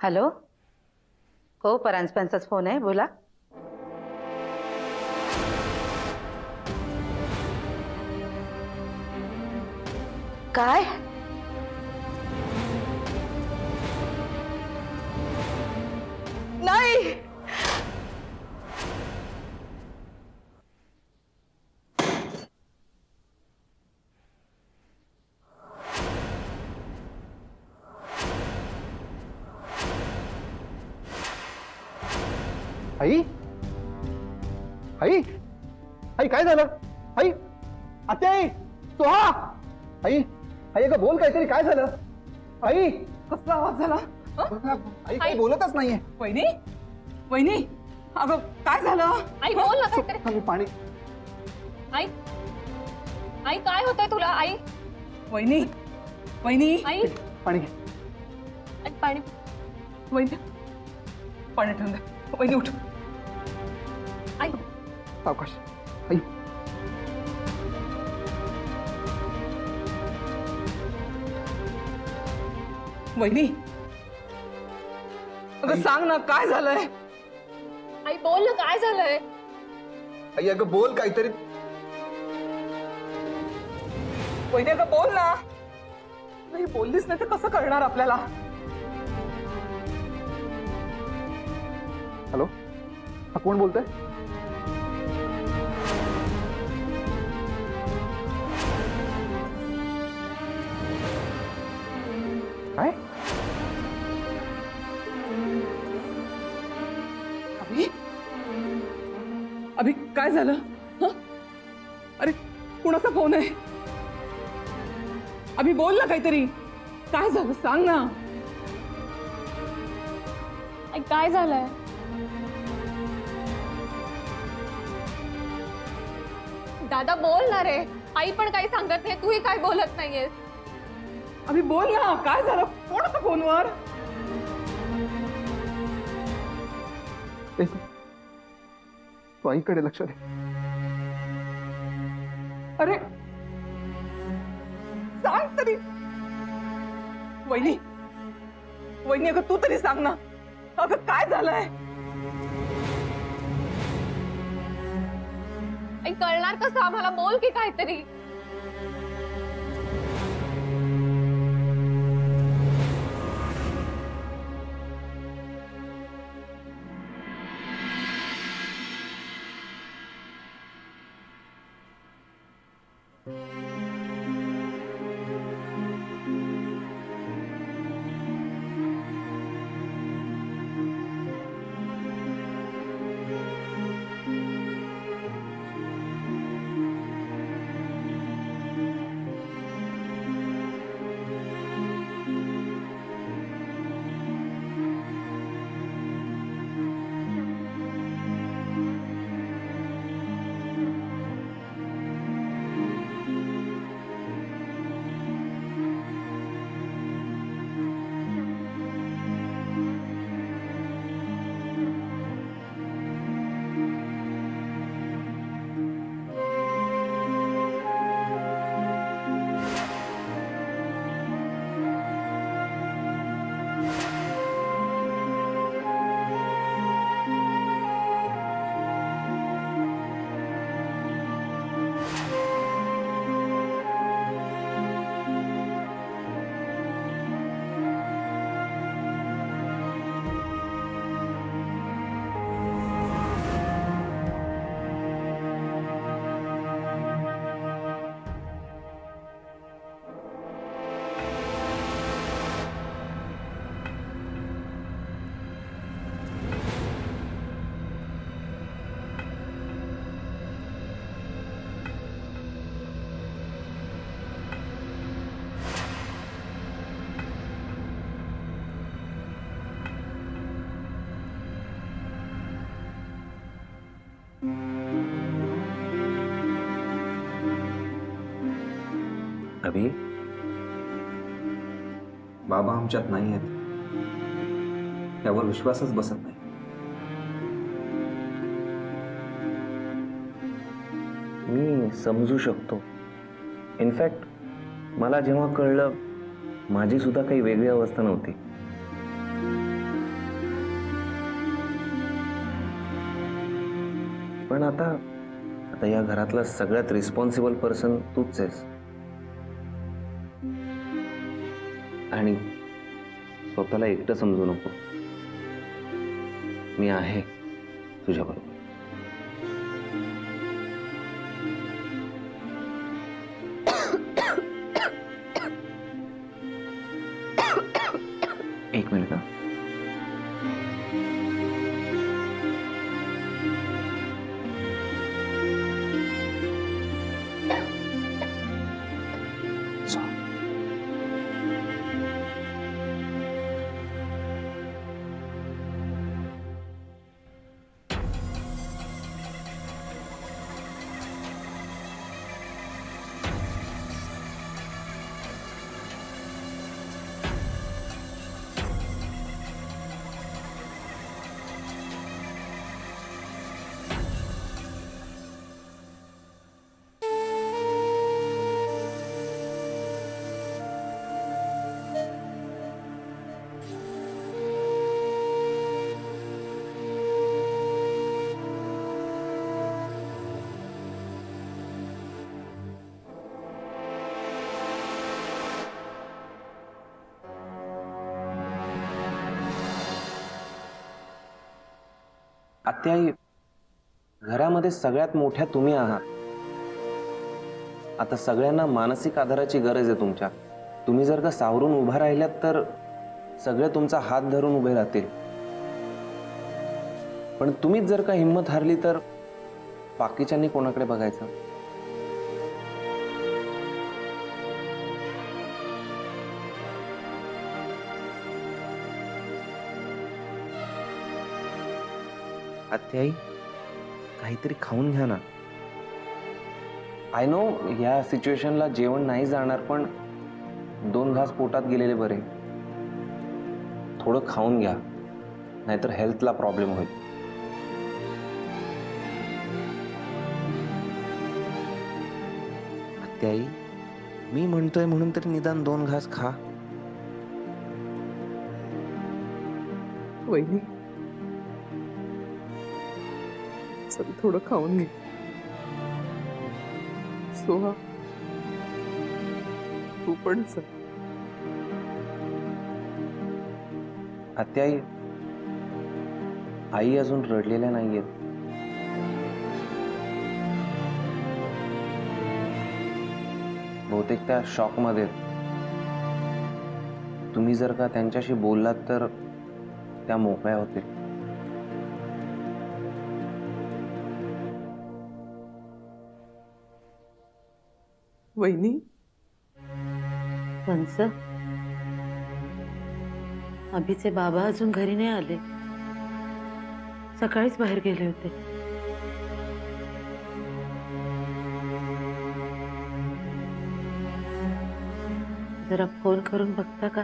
Hello, हो परांजपेंचाच phone आहे, बोला. काय? नाही. आई आई आई काय झालं? आई आते, आई सोहा, आई आई अगं बोल काहीतरी, काय झालं? आई कसला आवाज झाला? आई काही बोलतच नाहीये. वहिनी, वहिनी, अगं काय झालं? आई बोल ना काहीतरी. मी पाणी. आई, आई काय होतंय तुला? आई, वहिनी, वहिनी, आई, पाणी घे. आई, पाणी. वहिनी, पाणी ठेवून द्या. वहिनी उठ. आई, सावकाश. आई वहिनी, अगं सांग ना काय झालंय? आई बोल ना काय झालंय? आई अगं बोल काहीतरी. वहिनी अगं बोल ना. नाही बोललीस नाही तर कसं कळणार आपल्याला? हॅलो, हा कोण बोलतोय? काय? अभि, अभि काय झालं? हं? अरे कुणाचा फोन आहे? अभि बोल ना काहीतरी. काय झालं सांग ना. आई काय झालंय? दादा बोल ना रे. आई पण काही सांगत नाही, तूही काय बोलत नाहीयेस. अभि बोल ना काय झालं? कोण होतं फोनवर? तू आईकडे लक्ष दे. अरे सांग तरी. वहिनी, वहिनी अगं तू तरी सांग ना. अगं काय झालंय? आई कळणार कसं आम्हाला? बोल की काहीतरी. अभि, बाबा आमच्यात नाही आहेत, त्यावर विश्वासच बसत नाही. मी समजू शकतो. इनफॅक्ट मला जेव्हा कळलं, माझी सुद्धा काही वेगळी अवस्था नव्हती. पण आता आता या घरातला सगळ्यात रिस्पॉन्सिबल पर्सन तूच आहेस. आणि स्वतःला एकटं समजू नको. मी आहे तुझ्याबरोबर. एक मिनिट हा. आत्याई, घरामध्ये सगळ्यात मोठ्या तुम्ही आहात. आता सगळ्यांना मानसिक आधाराची गरज आहे तुमच्या. तुम्ही जर का सावरून उभा राहिल्यात तर सगळे तुमचा हात धरून उभे राहतील. पण तुम्हीच जर का हिंमत हारली तर बाकीच्यांनी कोणाकडे बघायचं? आत्याई, काहीतरी खाऊन घ्या ना. आय नो या सिच्युएशनला जेवण नाही जाणार, पण 2 घास पोटात गेलेले बरे. थोडं खाऊन घ्या, नाहीतर हेल्थला प्रॉब्लेम होईल. आत्याई, मी म्हणतोय म्हणून तरी निदान 2 घास खा. वहिनी, चल थोडं खाऊन घे. सोहा, तू पण चल. आत्याई, आई अजून रडलेल्या नाहीयेत. बहुतेक त्या शॉक मध्ये आहेत. तुम्ही जर का त्यांच्याशी बोललात तर त्या मोकळ्या होतील. वहिनी, कंस, अभिचे बाबा अजून घरी नाही आले. सकाळीच बाहेर गेले होते. जरा फोन करून बघता का?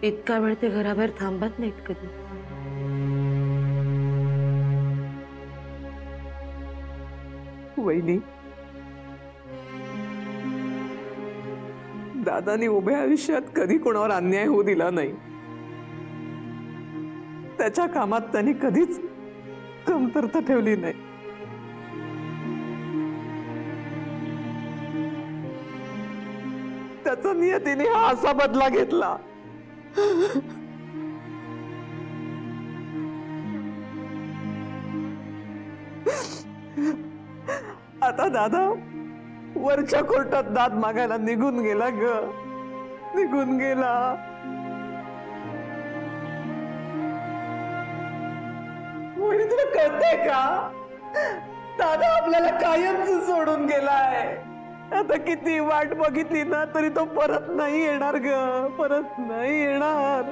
इतका वेळ ते घराबाहेर थांबत नाहीत कधी. वहिनी, दादानी उभ्या आयुष्यात कधी कोणावर अन्याय होऊ दिला नाही. त्याच्या कामात त्यांनी कधीच कमतरता ठेवली नाही. त्याचा नियतीने हा असा बदला घेतला. आता दादा वरच्या कोर्टात दाद मागायला निघून गेला ग. निघून गेला. वहिनी, तुला कळतंय का? दादा आपल्याला कायमच सोडून गेलाय. आता किती वाट बघितली ना तरी तो परत नाही येणार ग. परत नाही येणार.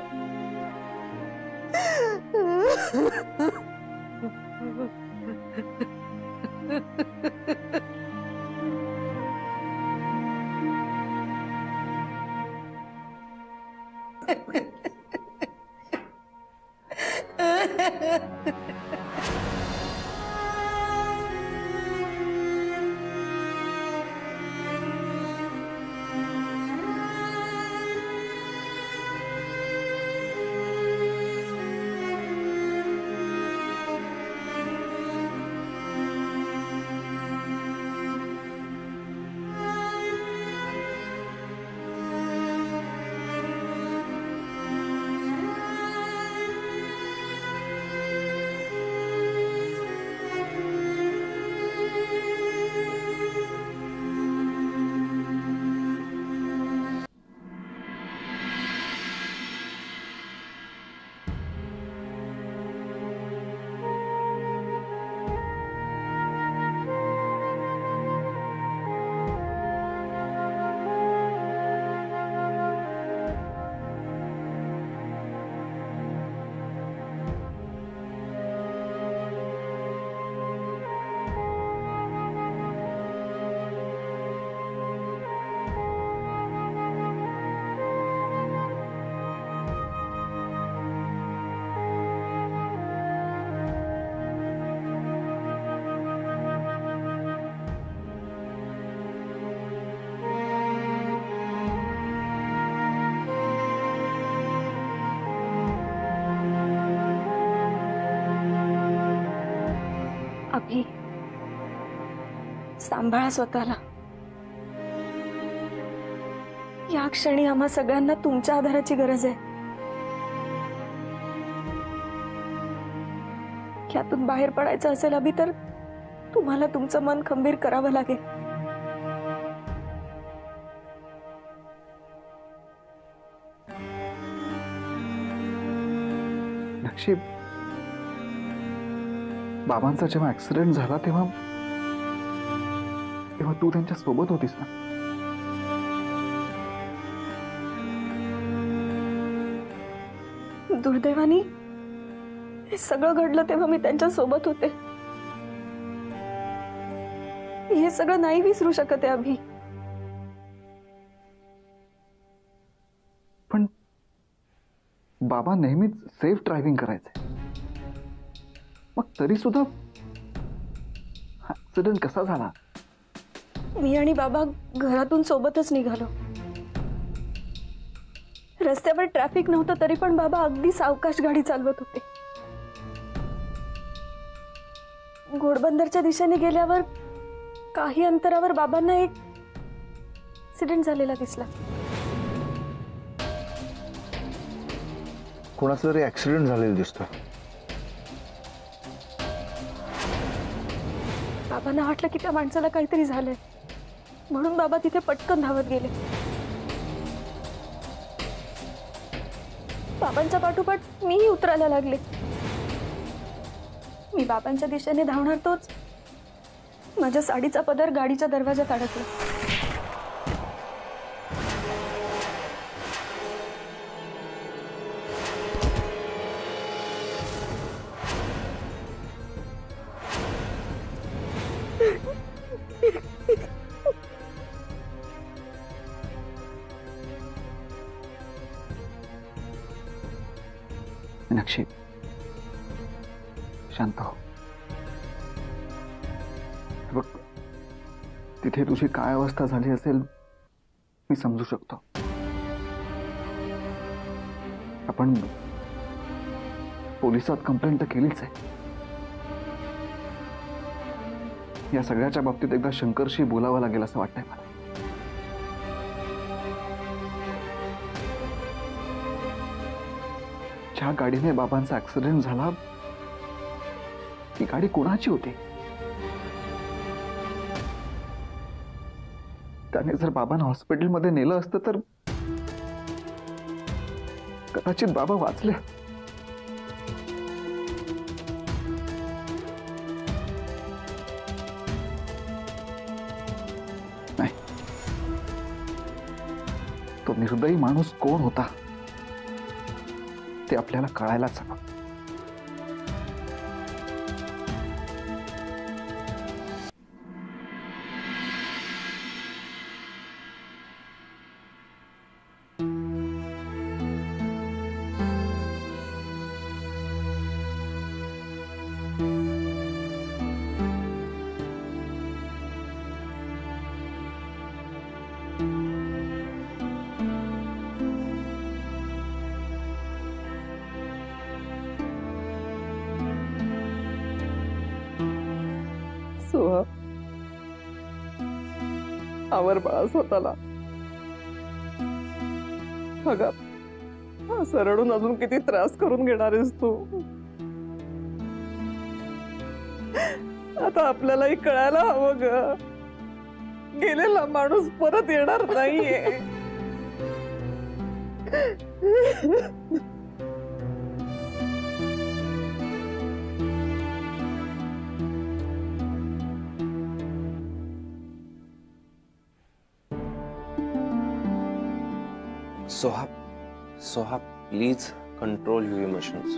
अभि, सांभाळा स्वतःला. या क्षणी आम्हा सगळ्यांना तुमच्या आधाराची गरज आहे. यातून बाहेर पडायचं असेल अभि, तर तुम्हाला तुमचं मन खंबीर करावं लागेल. नक्षी, बाबांचा जेव्हा ऍक्सिडेंट झाला तेव्हा तू त्यांच्या सोबत होतीस ना. दुर्दैवाने हे सगळं घडलं तेव्हा मी त्यांच्या सोबत होते. हे सगळं नाही विसरू शकत आहे अभि. पण बाबा नेहमीच सेफ ड्रायव्हिंग करायचे, मग तरी सुद्धा ऍक्सिडेंट कसा झाला? मी आणि बाबा घरातून सोबतच निघालो. रस्त्यावर ट्रॅफिक नव्हतं तरी पण बाबा अगदी सावकाश गाडी चालवत होते. घोडबंदरच्या दिशेने गेल्यावर काही अंतरावर बाबांना एक ऍक्सिडेंट झालेला दिसला. कोणाचा तरी ऍक्सिडेंट झालेला दिसतोय. बाबांना वाटलं की त्या माणसाला काहीतरी झालंय, म्हणून बाबा तिथे पटकन धावत गेले. बाबांच्या पाठोपाठ मीही उतरायला लागले. मी बाबांच्या दिशेने धावणार तोच माझ्या साडीचा पदर गाडीच्या दरवाजात अडकला. मीनाक्षी, शांत हो. बघ, तिथे तुझी काय अवस्था झाली असेल मी समजू शकतो. आपण पोलिसात कंप्लेंट तर केलीच आहे. या सगळ्याच्या बाबतीत एकदा शंकरशी बोलावं लागेल असं वाटतंय मला. ज्या गाडीने बाबांचा ऍक्सिडेंट झाला ती गाडी कोणाची होती? त्याने जर बाबांना हॉस्पिटलमध्ये नेलं असतं तर कदाचित बाबा वाचले. नाही, तो निर्दयी माणूस कोण होता ते आपल्याला कळायलाच हवं. सोहा, आवर बाळा स्वतःला. अगं, सरडून अजून किती त्रास करून घेणार आहेस तू? आता आपल्यालाही कळायला हवं ग, गेलेला माणूस परत येणार नाहीये. Soha, Soha, please control your emotions.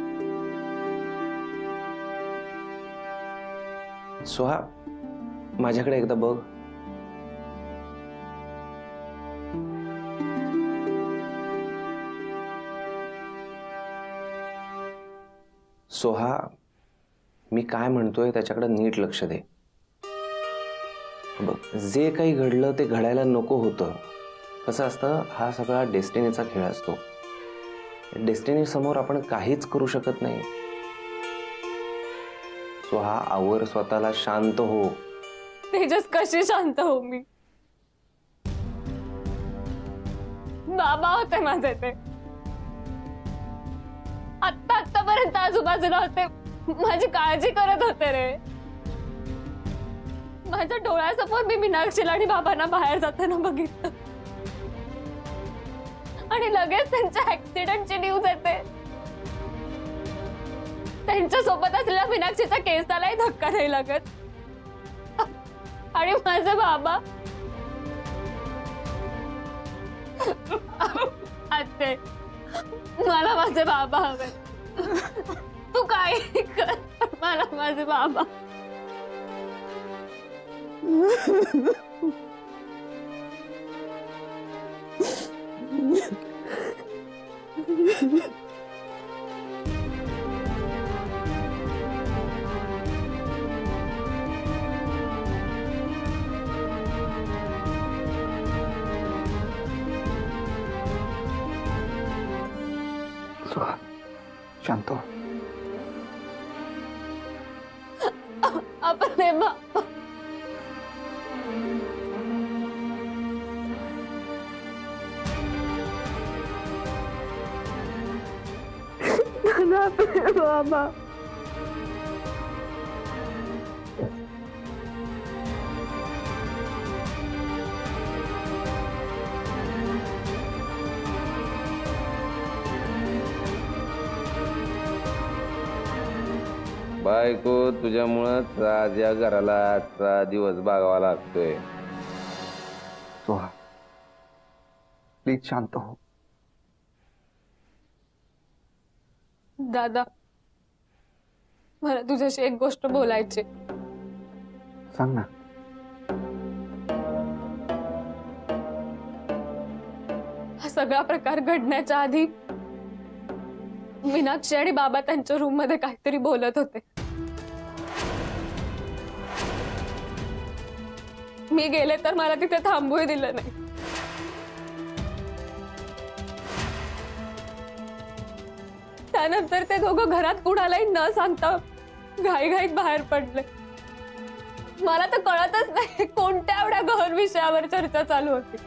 Soha, माझ्याकडे एकदा बघ. सोहा, मी काय म्हणतोय त्याच्याकडे नीट लक्ष दे. बघ, जे काही घडलं ते घडायला नको होतं. कसं असतं, हा सगळा डेस्टिनीचा खेळ असतो. डेस्टिनी समोर आपण काहीच करू शकत नाही. सुहा आवर, स्वतःला शांत हो. तेजस कशी शांत हो मी? बाबा होते माझे ते. आतापर्यंत आजूबाजूला होते, माझी काळजी करत होते रे. माझ्या डोळ्यासमोर मी मीनाक्षीला आणि बाबांना बाहेर जाताना बघितलं आणि लगेच त्यांच्या ऍक्सिडेंटची न्यूज येते. त्यांच्या सोबत असलेल्या मीनाक्षीचा केसालाही धक्का नाही लागत. आणि माझे बाबा आते, मला माझे बाबा हवे. तू काही कर, मला माझे बाबा. सुहा, शांत हो. अपने बाबा. अपने बाबा. बायको, तुझ्यामुळंच आज या घराला आजचा दिवस बघावा लागतोय. सुहा, प्लीज शांत हो. दादा, मला तुझ्याशी एक गोष्ट बोलायची. सांग ना. हा सगळा प्रकार घडण्याच्या आधी मीनाक्षी आणि बाबा त्यांच्या रूम मध्ये काहीतरी बोलत होते. मी गेले तर मला तिथे थांबूही दिलं नाही. त्यानंतर ते दोघं घरात कुणालाही न सांगता घाईघाईत बाहेर पडले. मला तर कळतच नाही कोणत्या एवढ्या गहन विषयावर चर्चा चालू होती.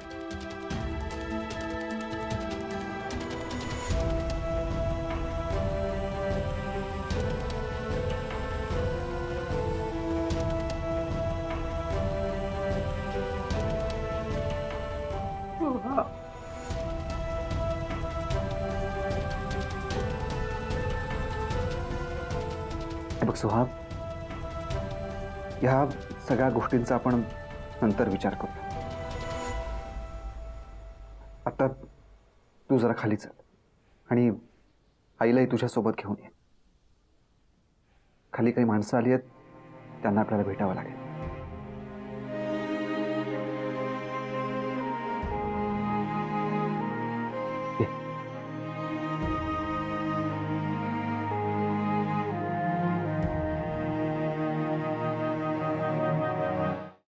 बघ सुहा, ह्या सगळ्या गोष्टींचा आपण नंतर विचार करू. आता तू जरा खाली चल आणि आईलाही तुझ्यासोबत घेऊन ये. खाली काही माणसं आली आहेत, त्यांना आपल्याला भेटावं लागेल.